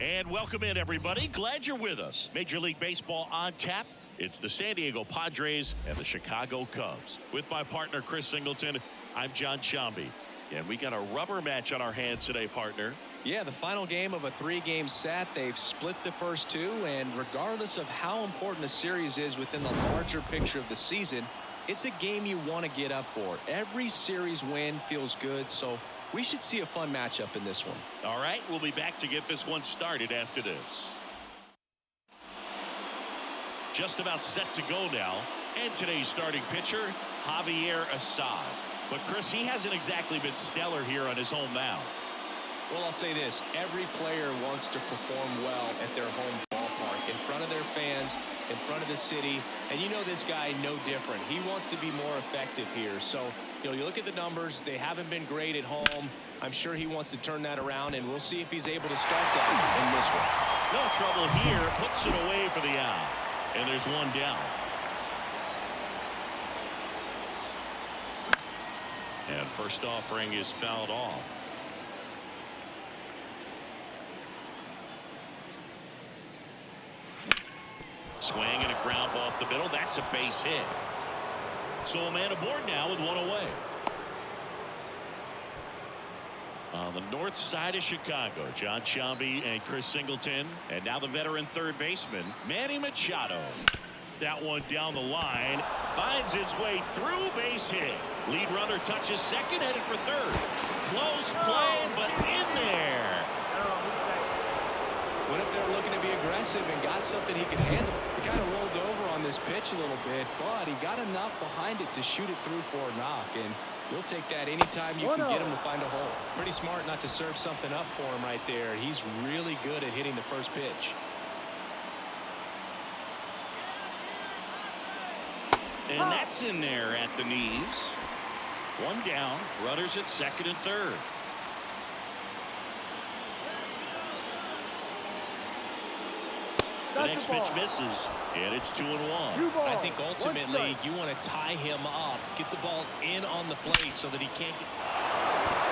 And welcome in, everybody. Glad you're with us. Major League Baseball on tap. It's the San Diego Padres and the Chicago Cubs. With my partner, Chris Singleton, I'm John Shambi. And we got a rubber match on our hands today, partner. Yeah, the final game of a three-game set. They've split the first two, and regardless of how important a series is within the larger picture of the season, it's a game you want to get up for. Every series win feels good, so we should see a fun matchup in this one. All right, we'll be back to get this one started after this. Just about set to go now, and today's starting pitcher, Javier Assad. But Chris, he hasn't exactly been stellar here on his home mound. Well, I'll say this. Every player wants to perform well at their home ballpark, in front of their fans, in front of the city. And you know this guy no different. He wants to be more effective here. So, you look at the numbers. They haven't been great at home. I'm sure he wants to turn that around, and we'll see if he's able to start that in this one. No trouble here. Puts it away for the out. And there's one down. And first offering is fouled off. Swing and a ground ball up the middle. That's a base hit. So a man aboard now with one away. On the north side of Chicago, John Shambi and Chris Singleton. And now the veteran third baseman, Manny Machado. That one down the line. Finds its way through, base hit. Lead runner touches second, headed for third. Close play, but in there. Went up there looking to be aggressive and got something he could handle. He kind of rolled over on this pitch a little bit, but he got enough behind it to shoot it through for a knock. And you'll take that anytime you can get him to find a hole. Pretty smart not to serve something up for him right there. He's really good at hitting the first pitch. And that's in there at the knees. One down, runners at second and third. The next pitch misses, and it's 2-1. I think ultimately you want to tie him up, get the ball in on the plate so that he can't get...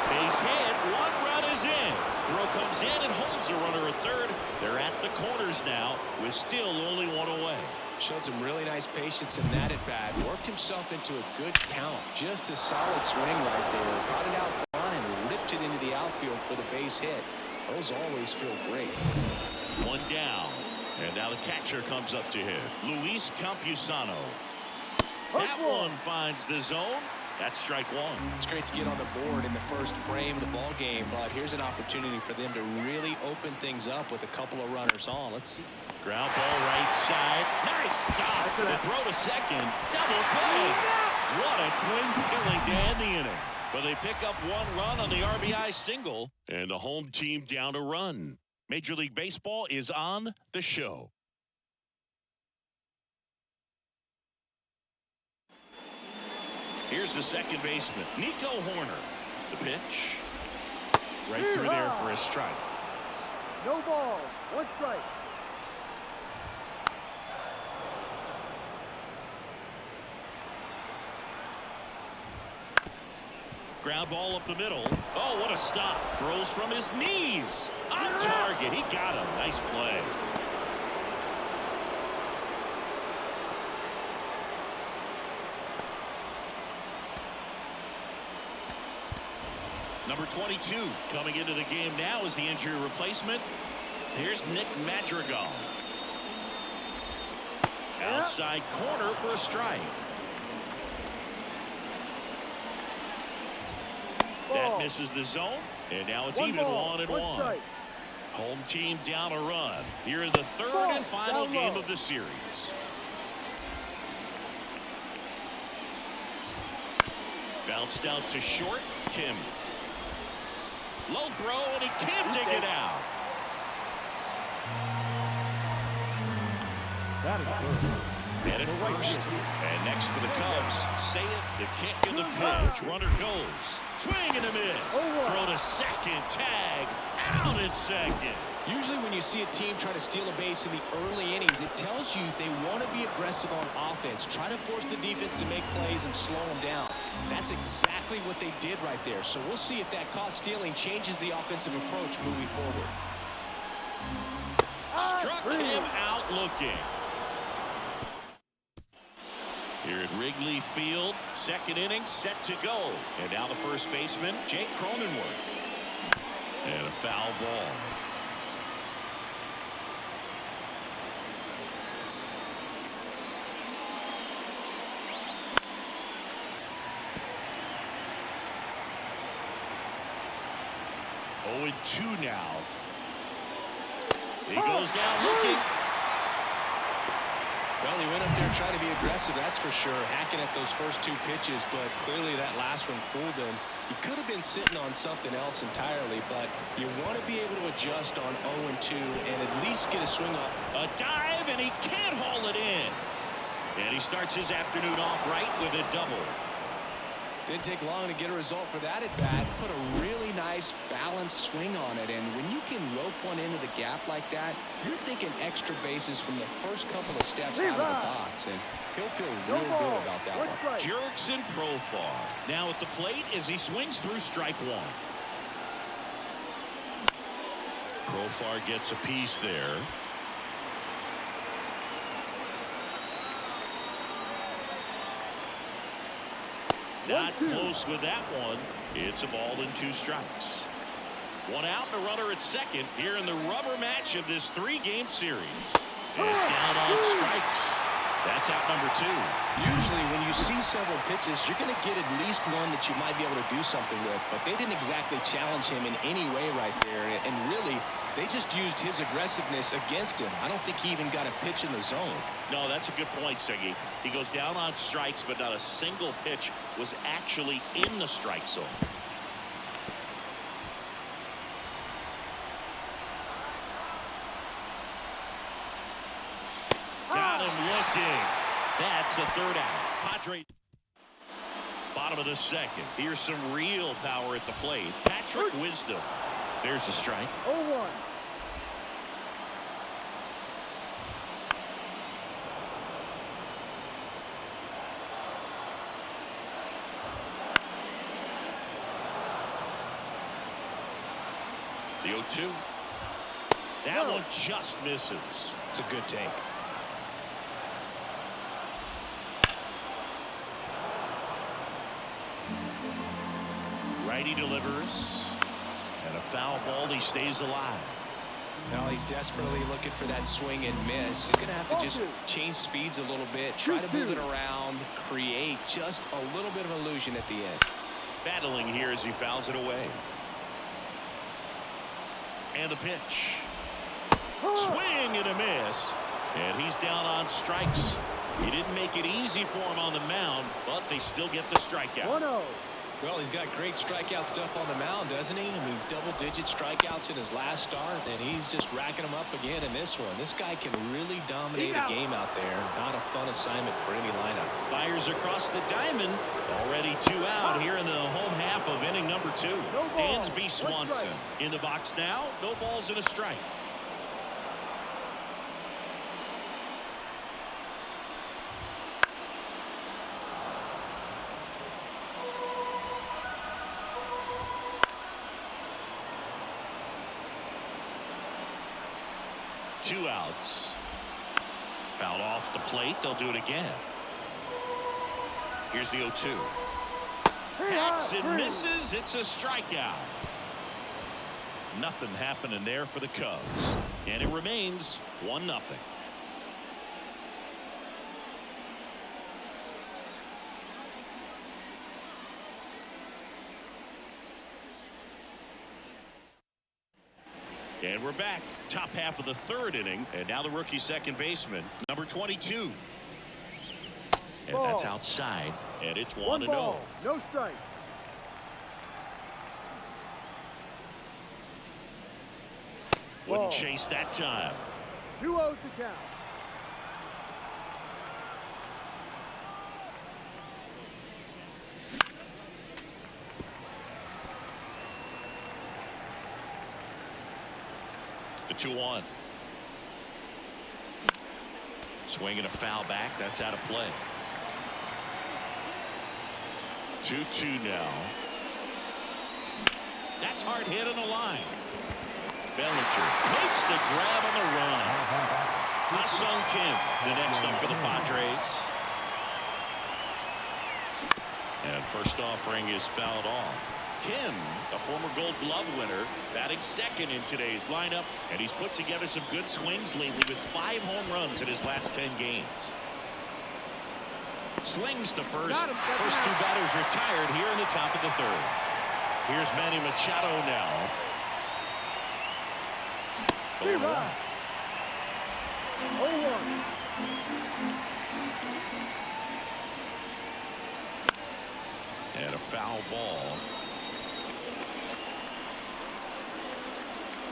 Base hit, one run is in. Throw comes in and holds the runner at third. They're at the corners now with still only one away. Showed some really nice patience in that at bat. Worked himself into a good count. Just a solid swing right there. Caught it out front and ripped it into the outfield for the base hit. Those always feel great. One down. And now the catcher comes up to him. Luis Campusano. That one finds the zone. That's strike one. It's great to get on the board in the first frame of the ball game, but here's an opportunity for them to really open things up with a couple of runners on. Let's see. Ground ball right side. Nice stop. The throw to second. Double play. What a clean killing to end the inning. But they pick up one run on the RBI single, and the home team down a run. Major League Baseball is on the show. Here's the second baseman, Nico Horner. The pitch. Right through there for a strike. No ball, one strike. Ground ball up the middle. Oh, what a stop. Throws from his knees. On target. He got him. Nice play. Number 22 coming into the game now is the injury replacement. Here's Nick Madrigal. Outside corner for a strike. That misses the zone, and now it's even 1-1. Home team down a run here in the third and final game of the series. Bounced out to short. Kim. Low throw, and he can't dig it out. That is good. And at first, and next for the Cubs, say it, the kick and the pitch. Runner goes. Swing and a miss. Throw to second. Tag. Out at second. Usually when you see a team try to steal a base in the early innings, it tells you they want to be aggressive on offense. Try to force the defense to make plays and slow them down. That's exactly what they did right there. So we'll see if that caught stealing changes the offensive approach moving forward. Struck him out looking. Here at Wrigley Field, second inning set to go. And now the first baseman, Jake Cronenworth. And a foul ball. Oh, 2 now. He goes down looking. Well, he went up there trying to be aggressive, that's for sure, hacking at those first 2 pitches, but clearly that last one fooled him. He could have been sitting on something else entirely, but you want to be able to adjust on 0-2 and at least get a swing off. A dive, and he can't haul it in. And he starts his afternoon off right with a double. Didn't take long to get a result for that at bat. Put a really nice balanced swing on it, and when you can rope one into the gap like that, you're thinking extra bases from the first couple of steps out of the box, and he'll feel real good about that one. Jurickson Profar now at the plate as he swings through strike 1. Profar gets a piece there. Not close with that one. It's a ball and 2 strikes. 1 out and a runner at second here in the rubber match of this 3-game series. And down on strikes. That's out number 2. Usually when you see several pitches, you're going to get at least one that you might be able to do something with, but they didn't exactly challenge him in any way right there, and really they just used his aggressiveness against him. I don't think he even got a pitch in the zone. No, that's a good point, Siggy. He goes down on strikes, but not a single pitch was actually in the strike zone. Got him looking. That's the 3rd out. Padres. Bottom of the 2nd. Here's some real power at the plate. Patrick Wisdom. There's a strike. 0-1. The 0-2. That one just misses. It's a good take. Righty delivers. And a foul ball. He stays alive. Now he's desperately looking for that swing and miss. He's going to have to just change speeds a little bit, try to move it around, create just a little bit of illusion at the end. Battling here as he fouls it away. And the pitch. Swing and a miss. And he's down on strikes. He didn't make it easy for him on the mound, but they still get the strikeout. 1-0. Well, he's got great strikeout stuff on the mound, doesn't he? I mean, double-digit strikeouts in his last start, and he's just racking them up again in this one. This guy can really dominate a game out there. Not a fun assignment for any lineup. Fires across the diamond. Already 2 out here in the home half of inning number 2. Dansby Swanson in the box now. No balls and a strike. Two outs. Fouled off the plate. They'll do it again. Here's the 0-2. Hacks and misses. It's a strikeout. Nothing happening there for the Cubs. And it remains 1-0. And we're back. Top half of the 3rd inning. And now the rookie second baseman, number 22. And that's outside. And it's 1-0. No strike. Wouldn't chase that time. 2-0 to count. The 2-1. Swinging a foul back. That's out of play. 2-2 now. That's hard hit on the line. Bellinger makes the grab on the run. Ha-Sung Kim, the next up for the Padres. And first offering is fouled off. Kim, a former Gold Glove winner, batting second in today's lineup, and he's put together some good swings lately with 5 home runs in his last 10 games. Slings to first. First 2 batters retired here in the top of the 3rd. Here's Manny Machado now. 0-1. And a foul ball.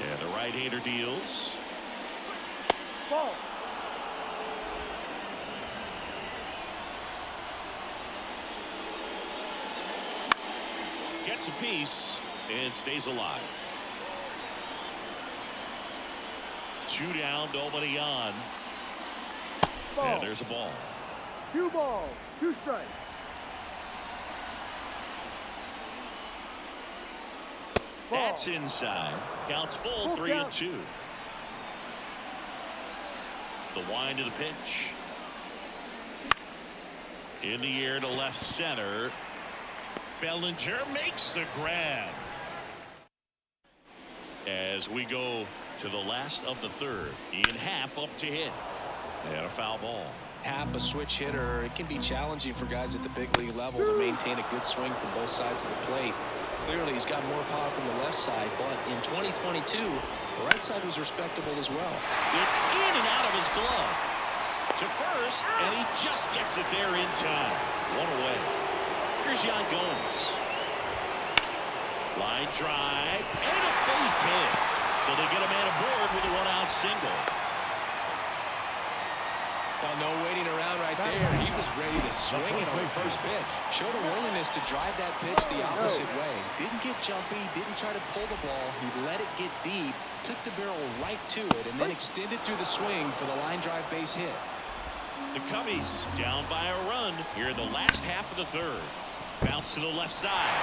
And the right-hander deals. Ball. Gets a piece and stays alive. 2 down, nobody on. Ball. And there's a ball. 2 balls, 2 strikes. Ball. That's inside. Counts full, 3-2. The wind of the pitch. In the air to left center. Bellinger makes the grab. As we go to the last of the 3rd. Ian Happ up to hit. And a foul ball. Happ, a switch hitter. It can be challenging for guys at the big league level to maintain a good swing from both sides of the plate. Clearly, he's got more power from the left side, but in 2022, the right side was respectable as well. It's in and out of his glove. To first, and he just gets it there in time. 1 away. Here's Yan Gomes. Line drive, and a base hit. So they get a man aboard with a 1-out single. Well, no waiting around right there. He was ready to swing it on the first pitch. Showed a willingness to drive that pitch the opposite way. Didn't get jumpy, didn't try to pull the ball. He let it get deep, took the barrel right to it, and then extended through the swing for the line drive base hit. The Cubbies down by a run here in the last half of the 3rd. Bounce to the left side.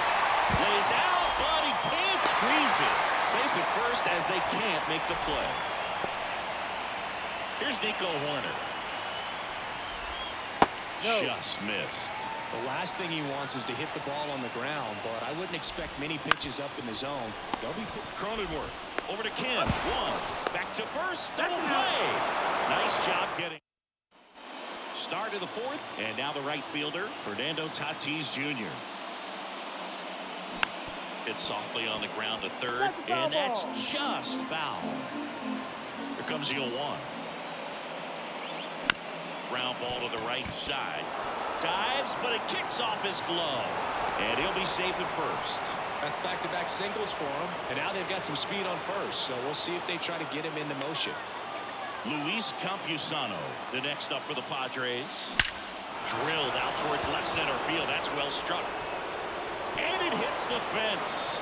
Lays out, but he can't squeeze it. Safe at first as they can't make the play. Here's Nico Horner. Just missed. The last thing he wants is to hit the ball on the ground, but I wouldn't expect many pitches up in the zone. They'll be Cronenworth over to Kim. 1. Back to first. Double play. Nice job getting. Start of the 4th, and now the right fielder, Fernando Tatis Jr. Hit softly on the ground to 3rd, and that's just foul. Here comes the 0-1. Ground ball to the right side. Dives, but it kicks off his glove. And he'll be safe at first. That's back-to-back singles for him. And now they've got some speed on first, so we'll see if they try to get him into motion. Luis Campusano, the next up for the Padres. Drilled out towards left center field. That's well struck. And it hits the fence.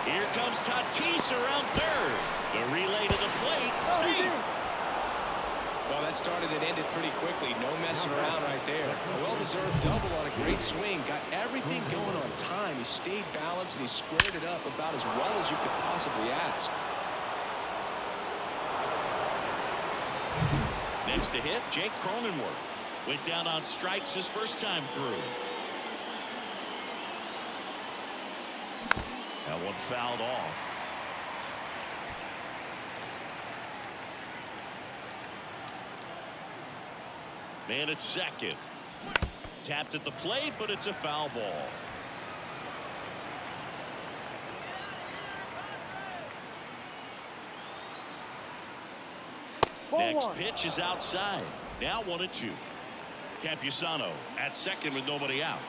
Here comes Tatis around 3rd. The relay to the plate. Safe. Well, that started and ended pretty quickly. No messing around right there. A well-deserved double on a great swing. Got everything going on time. He stayed balanced and he squared it up about as well as you could possibly ask. Next to hit, Jake Cronenworth. Went down on strikes his first time through. That one fouled off. Man at second. Tapped at the plate, but it's a foul ball. Next pitch is outside. Now 1-2. Campusano at second with nobody out.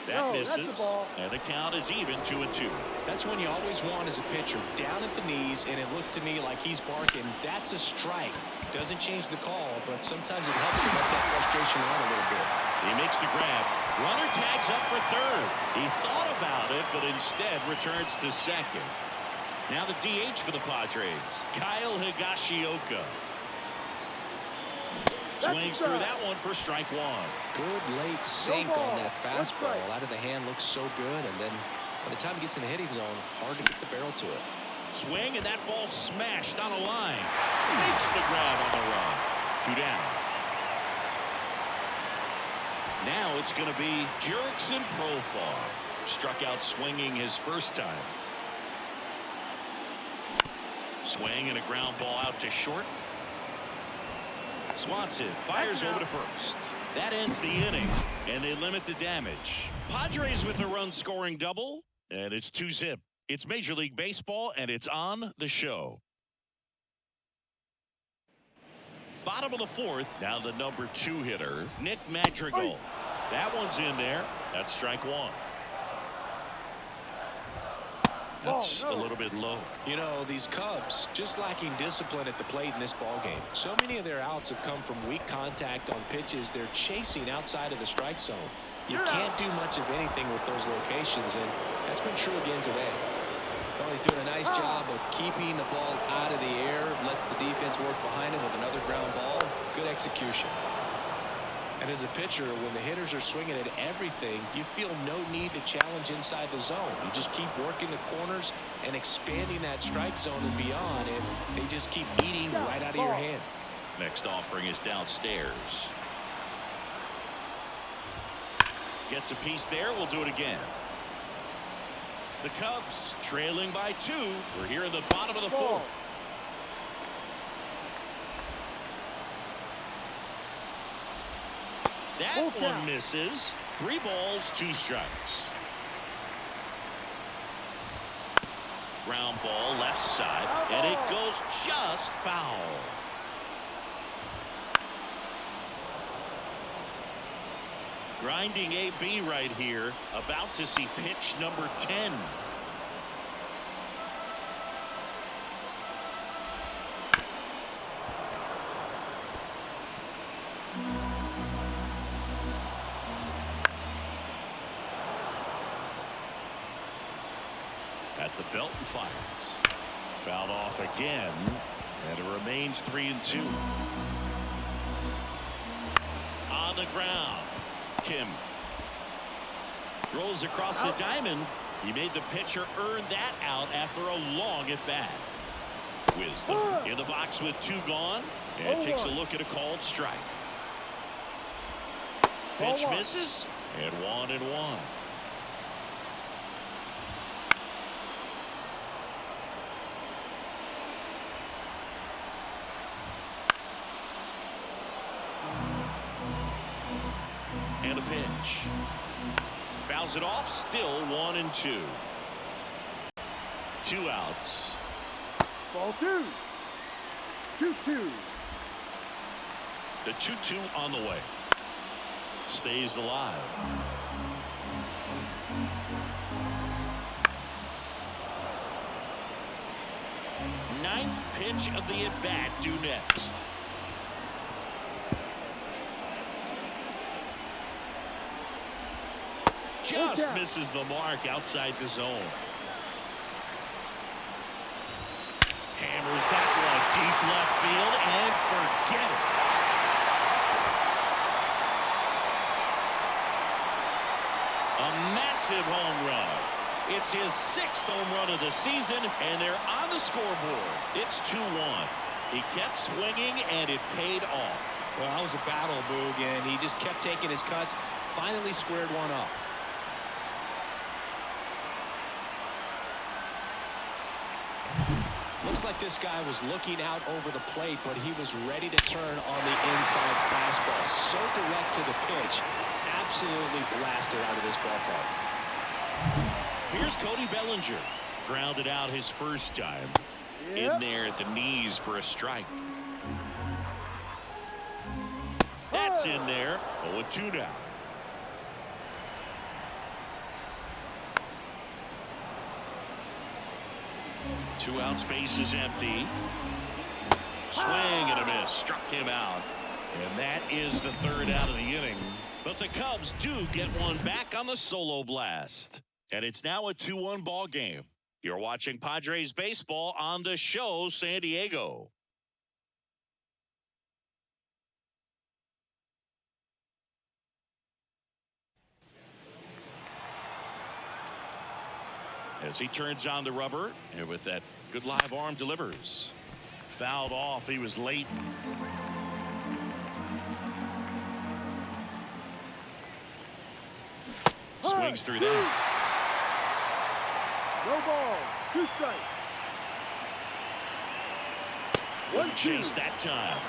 That misses, and the count is even 2-2. That's when you always want as a pitcher, down at the knees, and it looked to me like he's barking. That's a strike. Doesn't change the call, but sometimes it helps to let that frustration out a little bit. He makes the grab. Runner tags up for 3rd. He thought about it, but instead returns to second. Now the DH for the Padres, Kyle Higashioka. Swings through that one for strike 1. Good late sink on that fastball. Out of the hand looks so good, and then By the time he gets in the hitting zone, hard to get the barrel to it. Swing, and that ball smashed on a line. Makes the grab on the run. 2 down. Now it's going to be Jurickson Profar. Struck out swinging his first time. Swing and a ground ball out to short. Swanson fires over to first. That ends the inning, and they limit the damage. Padres with the run-scoring double, and it's 2-zip. It's Major League Baseball, and it's on the show. Bottom of the fourth, now the number 2 hitter, Nick Madrigal. That one's in there. That's strike 1. That's a little bit low. You know, these Cubs just lacking discipline at the plate in this ball game. So many of their outs have come from weak contact on pitches they're chasing outside of the strike zone. You can't do much of anything with those locations, and that's been true again today. Well, he's doing a nice job of keeping the ball out of the air, lets the defense work behind him with another ground ball. Good execution. And as a pitcher, when the hitters are swinging at everything, you feel no need to challenge inside the zone. You just keep working the corners and expanding that strike zone and beyond, and they just keep eating right out of your hand. Next offering is downstairs. Gets a piece there. We'll do it again. The Cubs trailing by 2. We're here in the bottom of the fourth. That one misses. 3 balls, 2 strikes. Ground ball left side, and it goes just foul. Grinding AB right here, about to see pitch number 10. At the belt and fires. Fouled off again, and it remains 3-2. On the ground. Kim rolls across the diamond. He made the pitcher earn that out after a long at bat. Wisdom in the box with 2 gone, and takes a look at a called strike. Pitch misses, and 1-1. And a pitch. Fouls it off, still 1-2. 2 outs. Ball 2. 2-2. The 2-2 on the way. Stays alive. Ninth pitch of the at-bat due next. Just misses the mark outside the zone. Hammers that one deep left field and forget it. A massive home run. It's his 6th home run of the season, and they're on the scoreboard. It's 2-1. He kept swinging, and it paid off. Well, that was a battle, Boog, and he just kept taking his cuts. Finally squared one up. Looks like this guy was looking out over the plate, but he was ready to turn on the inside fastball. So direct to the pitch. Absolutely blasted out of this ballpark. Here's Cody Bellinger. Grounded out his first time. In there at the knees for a strike. That's in there. 0-2 now. Two outs, base is empty. Swing and a miss. Struck him out. And that is the 3rd out of the inning. But the Cubs do get one back on the solo blast. And it's now a 2-1 ball game. You're watching Padres baseball on the show, San Diego. as he turns on the rubber, and with that good live arm delivers. Fouled off. He was late. Swings through that. No ball. 2 strikes. One chase that time.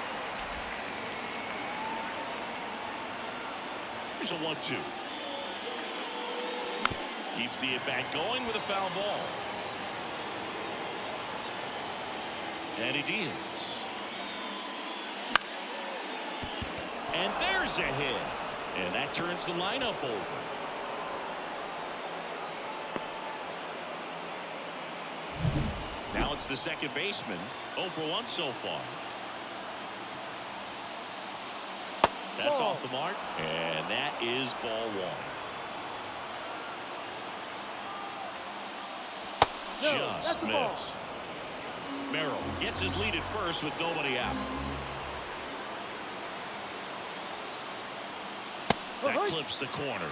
Here's a 1-2. Keeps the at-bat going with a foul ball. And he deals. And there's a hit. And that turns the lineup over. Now it's the second baseman. 0 for 1 so far. That's off the mark. And that is ball 1. Just missed. Merrill gets his lead at first with nobody out. That clips the corner.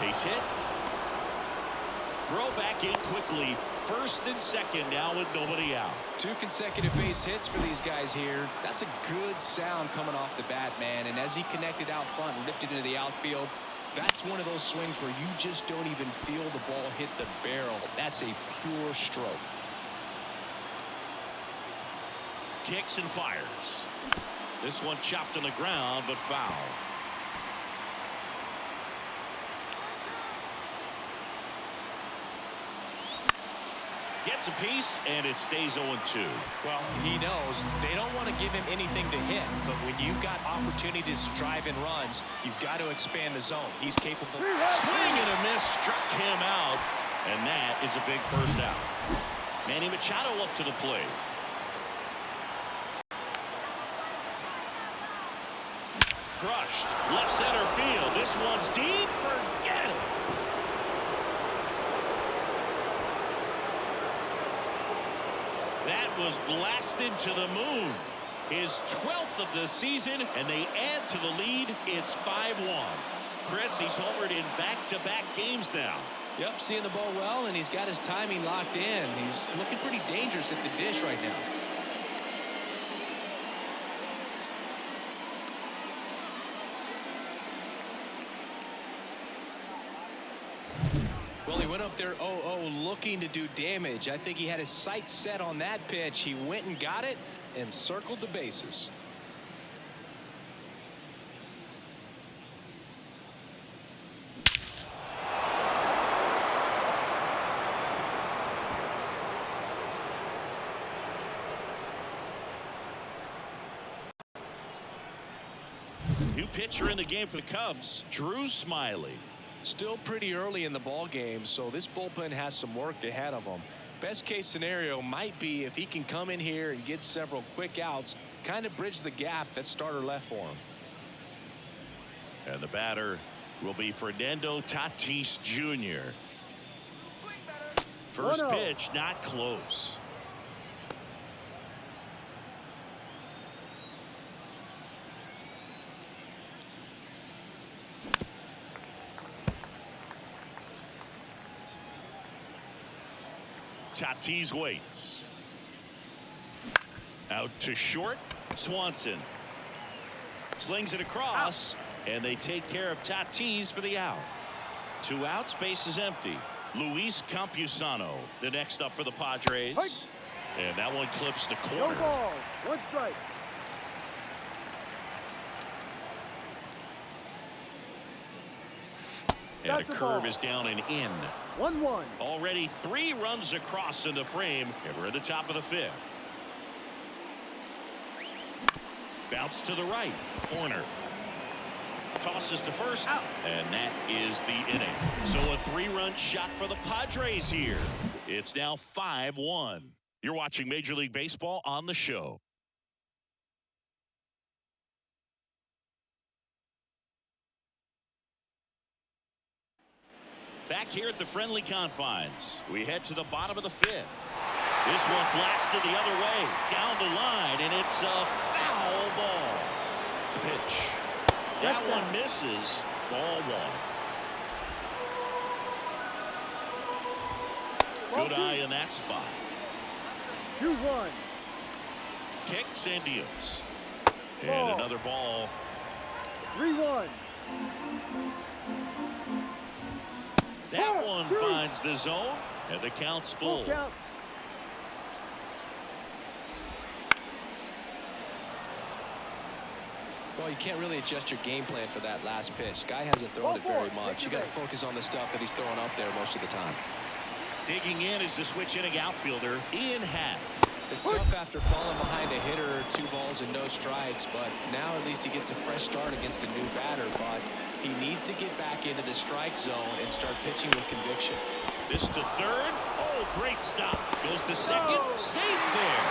Base hit. Throw back in quickly. First and second now with nobody out. 2 consecutive base hits for these guys here. That's a good sound coming off the bat, man. And as he connected out front and ripped it into the outfield, that's one of those swings where you just don't even feel the ball hit the barrel. That's a pure stroke. Kicks and fires. This one chopped on the ground, but foul. Gets a piece, and it stays 0-2. Well, he knows they don't want to give him anything to hit, but when you've got opportunities to drive in runs, you've got to expand the zone. He's capable. Swing and a miss struck him out, and that is a big first out. Manny Machado up to the plate. Crushed. Left center field. This one's deep. Forget it. That was blasted to the moon. His 12th of the season, and they add to the lead. It's 5-1. Chris, he's homered in back-to-back games now. Yep, seeing the ball well, and he's got his timing locked in. He's looking pretty dangerous at the dish right now. Well, he went up there 0-0 looking to do damage. I think he had his sights set on that pitch. He went and got it and circled the bases. New pitcher in the game for the Cubs, Drew Smiley. Still pretty early in the ball game, so this bullpen has some work ahead of him. Best case scenario might be if he can come in here and get several quick outs, kind of bridge the gap that starter left for him. And the batter will be Fernando Tatis Jr. First pitch, not close. Tatis waits. Out to short. Swanson slings it across, and they take care of Tatis for the out. 2 outs, base is empty. Luis Campusano, the next up for the Padres. And that one clips the corner. No ball. 1 strike. And a curve is down and in. 1-1. Already 3 runs across in the frame, and we're at the top of the 5th. Bounce to the right. Corner. Tosses to first. Out. And that is the inning. So a 3-run shot for the Padres here. It's now 5-1. You're watching Major League Baseball on the show. Back here at the friendly confines, we head to the bottom of the 5th. This one blasted the other way, down the line, and it's a foul pitch. That one misses. Ball one. Good eye in that spot. 2-1. Kicks and deals. Ball. And another ball. 3-1. That one finds the zone, and the count's full. Count. Well, you can't really adjust your game plan for that last pitch. Guy hasn't thrown it very much. You got to focus on the stuff that he's throwing up there most of the time. Digging in is the switch inning outfielder, Ian Happ. It's tough after falling behind a hitter, 2 balls and no strikes, but now at least he gets a fresh start against a new batter. But he needs to get back into the strike zone and start pitching with conviction. This to third. Oh, great stop. Goes to second. Safe there.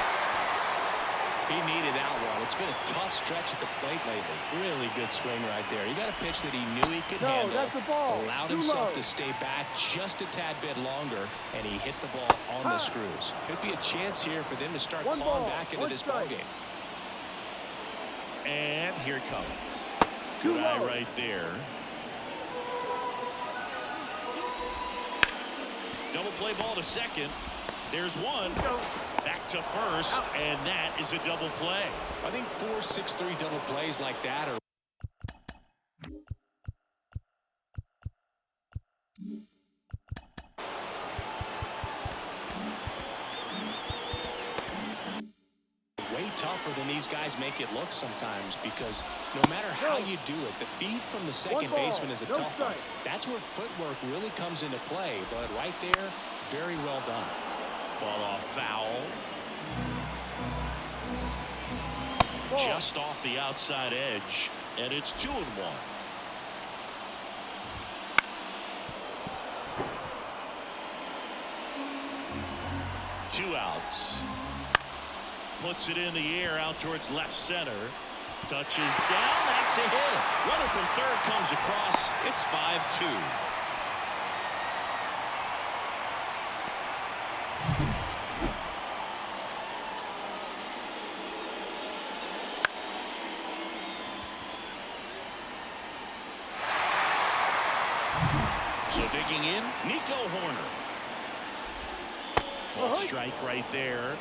He needed that one. It's been a tough stretch at the plate lately. Really good swing right there. He got a pitch that he knew he could handle. That's the ball. Allowed himself to stay back just a tad bit longer, and he hit the ball on the screws. Could be a chance here for them to start clawing back into this ball game. And here it comes. Good eye right there. Double play ball to second. There's one. Back to first, and that is a double play. I think 4, 6, 3 double plays like that are way tougher than these guys make it look sometimes, because no matter how you do it, the feed from the second baseman is a tough one. That's where footwork really comes into play, but right there, very well done. Fall off foul. Just off the outside edge, and it's 2-1. Two outs. Puts it in the air out towards left center. Touches down. That's a hit. Runner from third comes across. It's 5-2. So digging in, Nico Horner. Ball strike right there.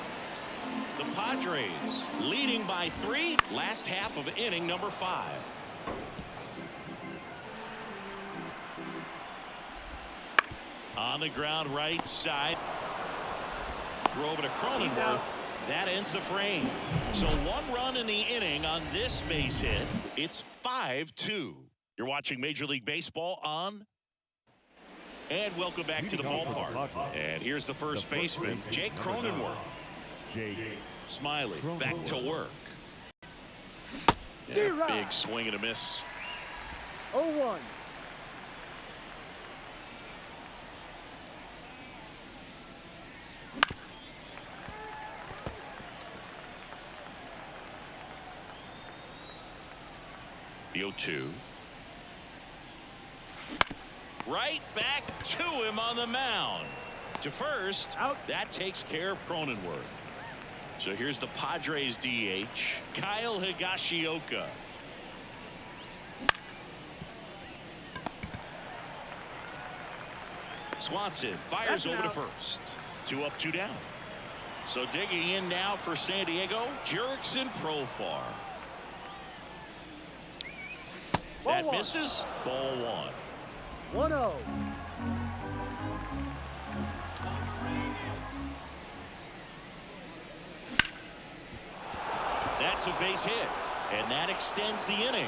The Padres leading by 3. Last half of inning number 5. On the ground right side. Throw over to Cronenworth. That ends the frame. So 1 run in the inning on this base hit. It's 5-2. You're watching Major League Baseball on. And welcome back to the ballpark. And here's the first baseman, Jake Cronenworth. Smiley back to work. Yeah, big swing and a miss. 0-1. The 0-2. Right back to him on the mound. To first. Out. That takes care of Cronenworth. So here's the Padres DH, Kyle Higashioka. Swanson fires over to first. 2 up, 2 down. So digging in now for San Diego, Jurickson Profar. That misses. Ball 1. 1-0. That's a base hit, and that extends the inning.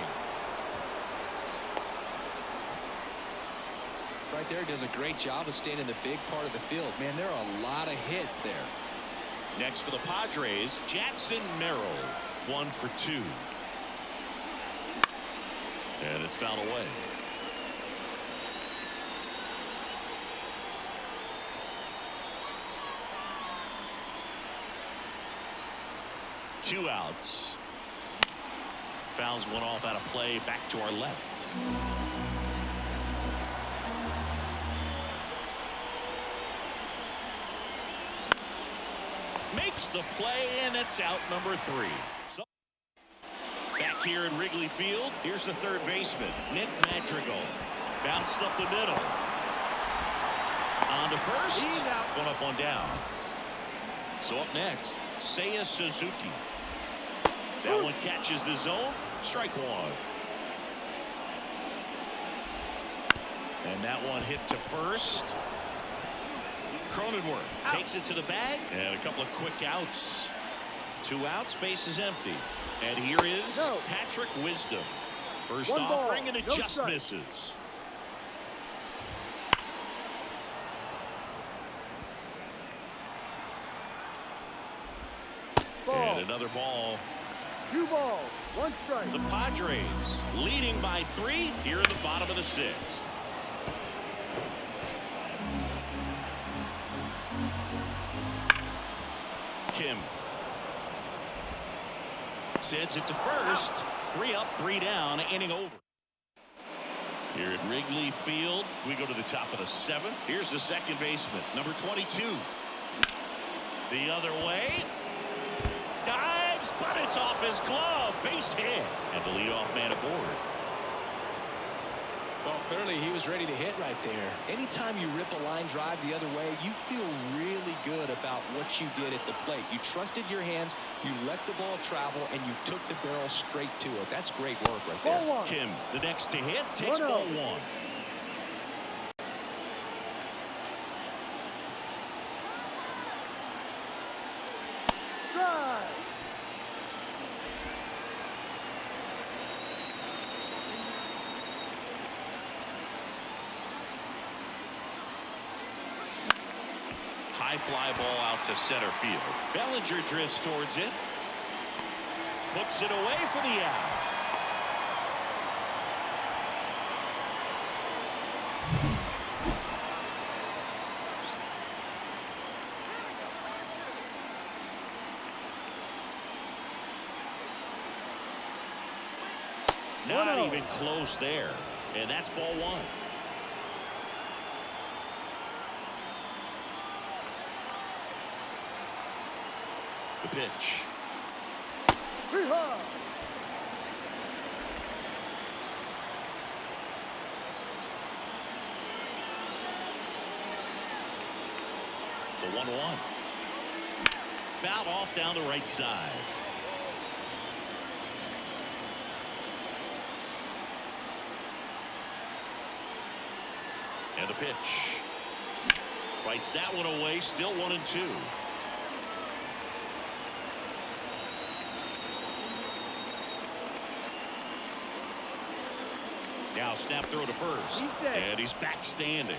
Right there, does a great job of staying in the big part of the field. Man, there are a lot of hits there. Next for the Padres, Jackson Merrill. 1 for 2. And it's fouled away. Two outs. Fouls one off out of play, back to our left. Makes the play, and it's out number 3. So Back here in Wrigley Field, here's the third baseman, Nick Madrigal. Bounced up the middle. On to first. One up, one down. So up next, Seiya Suzuki. That one catches the zone. Strike one. And that one hit to first. Cronenworth takes it to the bag. And a couple of quick outs. 2 outs, base is empty. And here is Patrick Wisdom. First offering, and it just misses. And another ball. 2 balls, 1 strike. The Padres leading by 3 here in the bottom of the 6th. Kim sends it to first. 3 up, 3 down, inning over. Here at Wrigley Field, we go to the top of the 7th. Here's the second baseman, number 22. The other way. Dives, but it's off his glove. Base hit. And the leadoff man aboard. Well, clearly he was ready to hit right there. Anytime you rip a line drive the other way, you feel really good about what you did at the plate. You trusted your hands, you let the ball travel, and you took the barrel straight to it. That's great work right there. Ball 1. Kim, the next to hit, takes ball 1. High fly ball out to center field. Bellinger drifts towards it. Puts it away for the out. Not even close there. And that's ball 1. The pitch. The 1-1. Fouled off down the right side. And the pitch. Fights that one away. Still 1-2. Now snap throw to first. And he's back standing.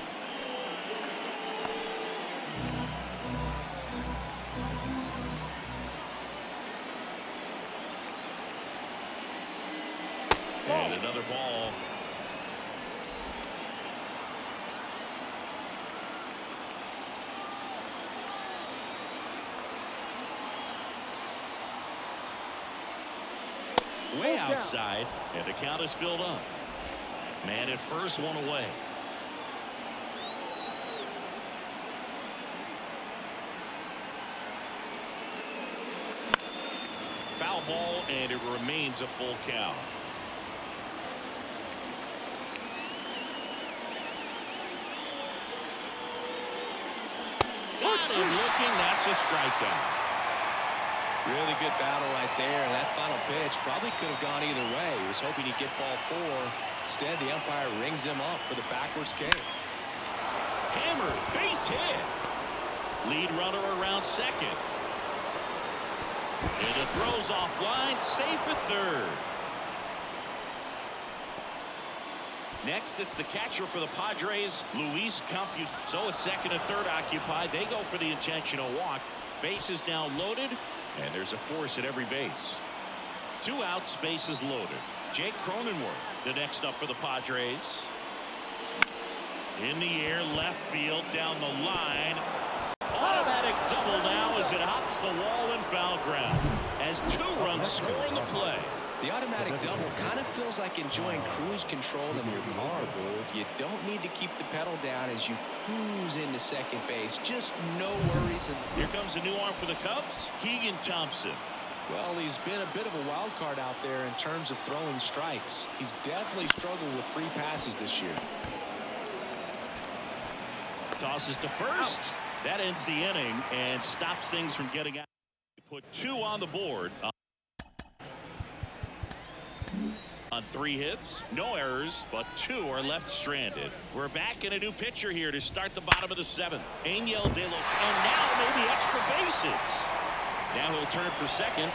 And another ball. Way outside, and the count is filled up. Man at first, 1 away. Foul ball, and it remains a full count. Got him looking. That's a strikeout. Really good battle right there. And that final pitch probably could have gone either way. He was hoping he'd get ball 4. Instead, the umpire rings him up for the backwards K. Hammered, base hit. Lead runner around second. And the throw's offline, safe at third. Next, it's the catcher for the Padres, Luis Campusano. So it's second and third occupied. They go for the intentional walk. Base is now loaded, and there's a force at every base. 2 outs, bases loaded. Jake Cronenworth, the next up for the Padres. In the air, left field, down the line. Automatic double now as it hops the wall and foul ground. As 2 runs score in the play. The automatic double kind of feels like enjoying cruise control in your car, Bull. You don't need to keep the pedal down as you cruise into second base. Just no worries. Here comes a new arm for the Cubs, Keegan Thompson. Well, he's been a bit of a wild card out there in terms of throwing strikes. He's definitely struggled with free passes this year. Tosses to first. That ends the inning and stops things from getting out. Put 2 on the board. On 3 hits, no errors, but 2 are left stranded. We're back in a new pitcher here to start the bottom of the 7th. Angel De Lo, and now maybe extra bases. Now he'll turn for second.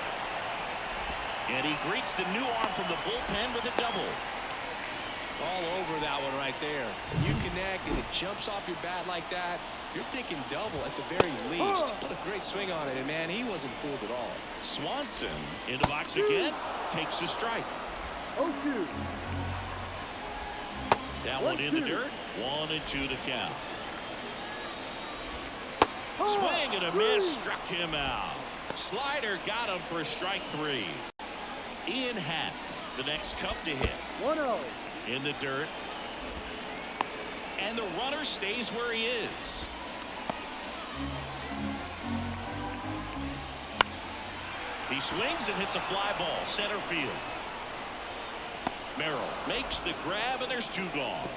And he greets the new arm from the bullpen with a double. All over that one right there. You connect and it jumps off your bat like that. You're thinking double at the very least. What a great swing on it. And man, he wasn't fooled at all. Swanson in the box again. Takes the strike. 0-2. That one in the dirt. 1-2 to count. Swing and a miss. Struck him out. Slider got him for strike 3. Ian Happ, the next Cub to hit. 1-0. In the dirt. And the runner stays where he is. He swings and hits a fly ball center field. Merrill makes the grab and there's 2 gone.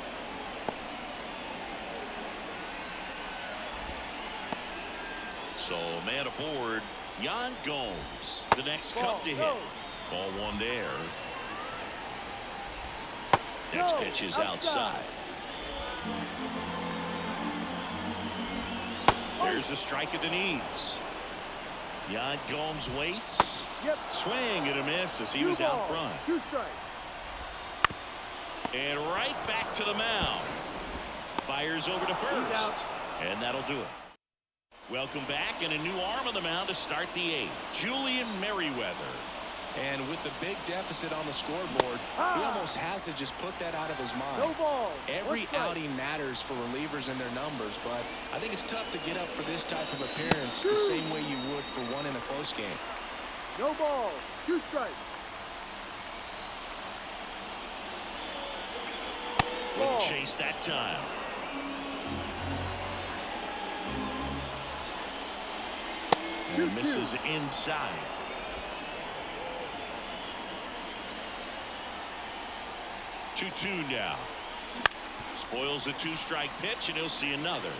So man aboard, Yan Gomes, the next Cub to hit. Ball 1 there. Next pitch is outside. There's a strike at the knees. Yan Gomes waits. Swing and a miss as he was out front. 2 strikes. And right back to the mound. Fires over to first. And that'll do it. Welcome back, and a new arm on the mound to start the 8th. Julian Merryweather. And with the big deficit on the scoreboard, he almost has to just put that out of his mind. No ball. Every outing matters for relievers and their numbers, but I think it's tough to get up for this type of appearance the same way you would for one in a close game. No ball. 2 strikes. Wouldn't chase that time. And misses inside. Two now. Spoils the 2-strike pitch, and he'll see another.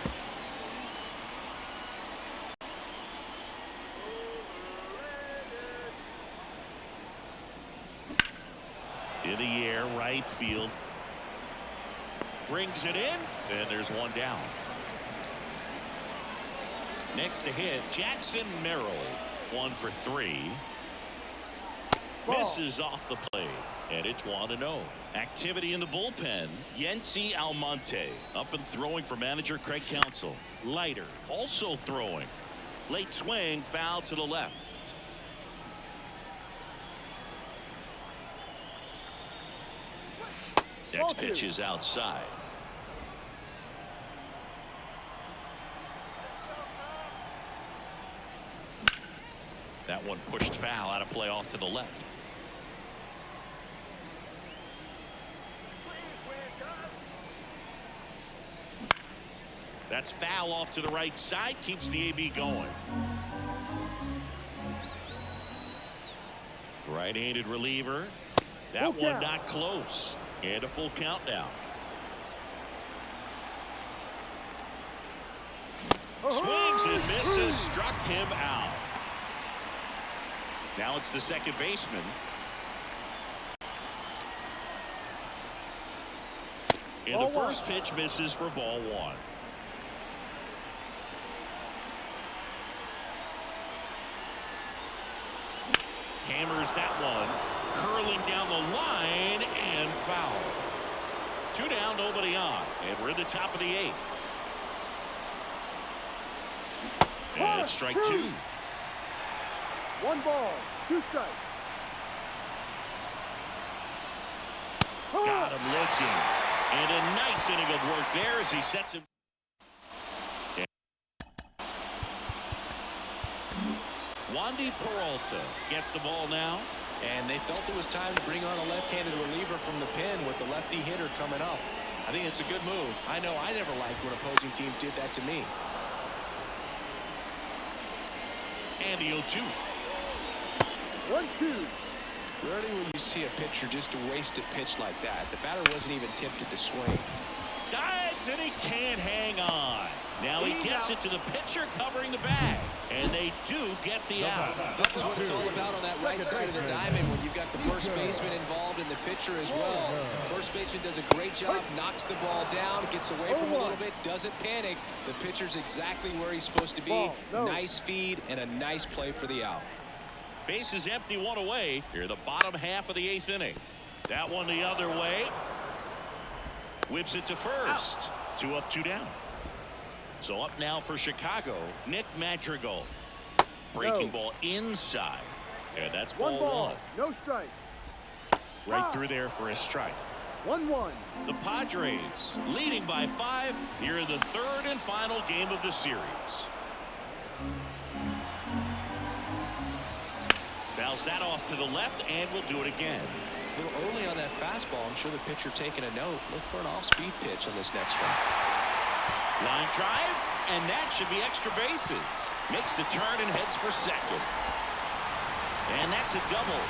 In the air, right field. Brings it in, and there's 1 down. Next to hit, Jackson Merrill. 1 for 3. Misses off the plate, and it's 1-0. Activity in the bullpen. Yency Almonte up and throwing for manager Craig Counsell. Leiter also throwing. Late swing, foul to the left. Next pitch is outside. That one pushed foul, out of play off to the left. That's foul off to the right side, keeps the AB going. Right-handed reliever. That one not close. And a full count now. Swings and misses, struck him out. Now it's the second baseman. And the first pitch misses for ball 1. Hammers that one, curling down the line and foul. 2 down, nobody on, and we're in the top of the 8th. And it's strike 2. 1 ball, 2 strikes. Got him looking, and a nice inning of work there as he sets him. Wandy Peralta gets the ball now. And they felt it was time to bring on a left-handed reliever from the pen with the lefty hitter coming up. I think it's a good move. I know I never liked when opposing teams did that to me. And the 0-2. 1-2. Rarely will you see a pitcher just waste a pitch like that. The batter wasn't even tempted to swing. Dives, and he can't hang on. Now he gets it to the pitcher covering the bag. And they do get the out. This is what it's all about on that right side of the diamond when you've got the first baseman involved and the pitcher as well. First baseman does a great job, knocks the ball down, gets away from him a little bit, doesn't panic. The pitcher's exactly where he's supposed to be. Nice feed and a nice play for the out. Base is empty, one away. Here the bottom half of the 8th inning. That one the other way. Whips it to first. 2 up, 2 down. So up now for Chicago, Nick Madrigal. Breaking ball inside. And that's ball 1. No strike. Right through there for a strike. 1-1. The Padres leading by 5 here in the 3rd and final game of the series. Fouls that off to the left, and we'll do it again. A little early on that fastball. I'm sure the pitcher taking a note. Look for an off-speed pitch on this next one. Line drive, and that should be extra bases. Makes the turn and heads for second. And that's a double.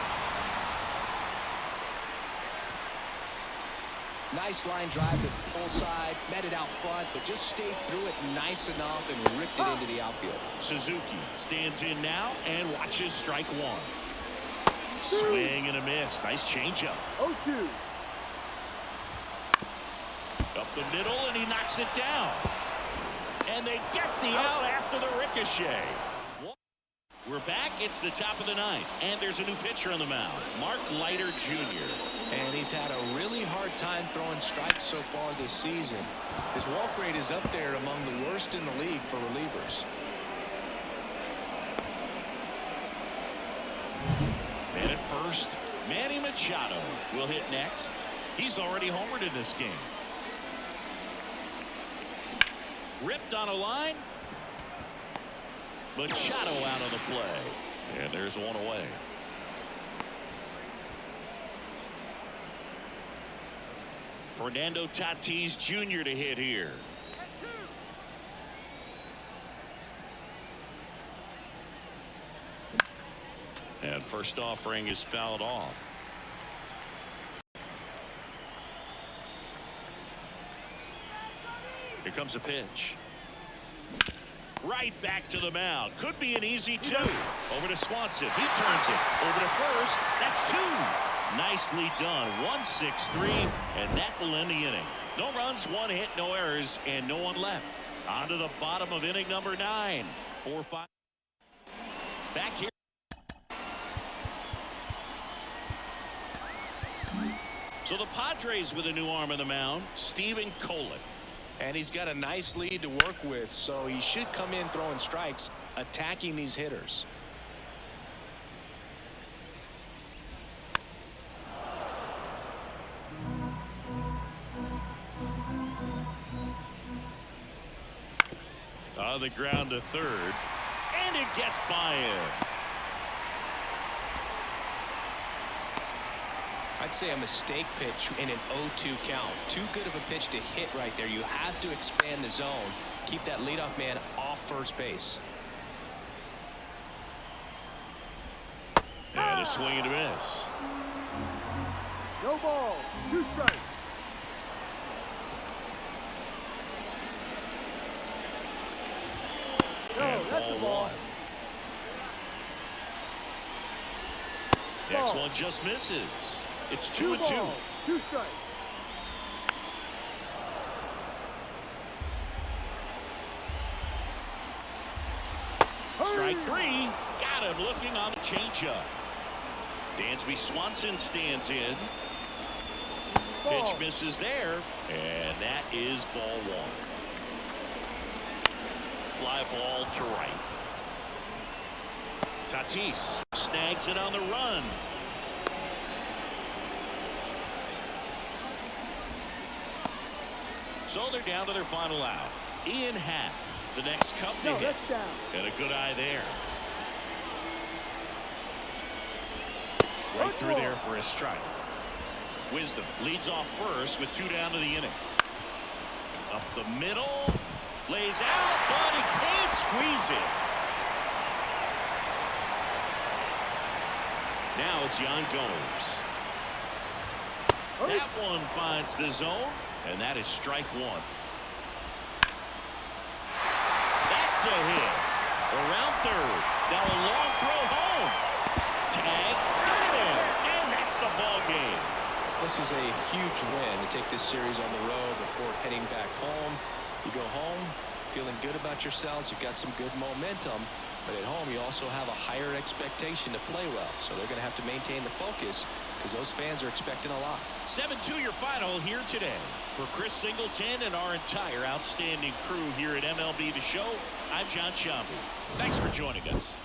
Nice line drive to the pull side, met it out front, but just stayed through it nice enough and ripped it into the outfield. Suzuki stands in now and watches strike 1. Swing and a miss. Nice changeup. 0-2. Up the middle, and he knocks it down. And they get the out after the ricochet. We're back. It's the top of the 9th, and there's a new pitcher on the mound, Mark Leiter Jr. And he's had a really hard time throwing strikes so far this season. His walk rate is up there among the worst in the league for relievers. And at first, Manny Machado will hit next. He's already homered in this game. Ripped on a line. Machado out of the play. And there's one away. Fernando Tatis Jr. to hit here. And first offering is fouled off. Here comes a pitch. Right back to the mound. Could be an easy 2. Over to Swanson. He turns it. Over to first. That's 2. Nicely done. 1-6-3. And that will end the inning. No runs, 1 hit, no errors, and no one left. On to the bottom of inning number 9. 4-5. Back here. So the Padres with a new arm on the mound, Steven Kolick. And he's got a nice lead to work with, so he should come in throwing strikes, attacking these hitters. On the ground to third, and it gets by him. I'd say a mistake pitch in an 0-2 count. Too good of a pitch to hit right there. You have to expand the zone. Keep that leadoff man off first base. And a swing and a miss. No ball. 2 strikes. And that's a ball. 1. Next one just misses. It's 2-2. 2 strikes. Strike 3. Got him looking on the changeup. Dansby Swanson stands in. Pitch misses there. And that is ball 1. Fly ball to right. Tatis snags it on the run. So they're down to their final out. Ian Happ, the next cup to hit. That's down. And a good eye there. Right through there for a strike. Wisdom leads off first with 2 down to the inning. Up the middle. Lays out, but he can't squeeze it. Now it's Yan Gomes. That one finds the zone, and that is strike one. That's a hit. Around third. Now a long throw home. Tag. Got him. And that's the ball game. This is a huge win to take this series on the road before heading back home. You go home feeling good about yourselves. You've got some good momentum. But at home, you also have a higher expectation to play well. So they're going to have to maintain the focus because those fans are expecting a lot. 7-2 your final here today. For Chris Singleton and our entire outstanding crew here at MLB The Show, I'm John Shambi. Thanks for joining us.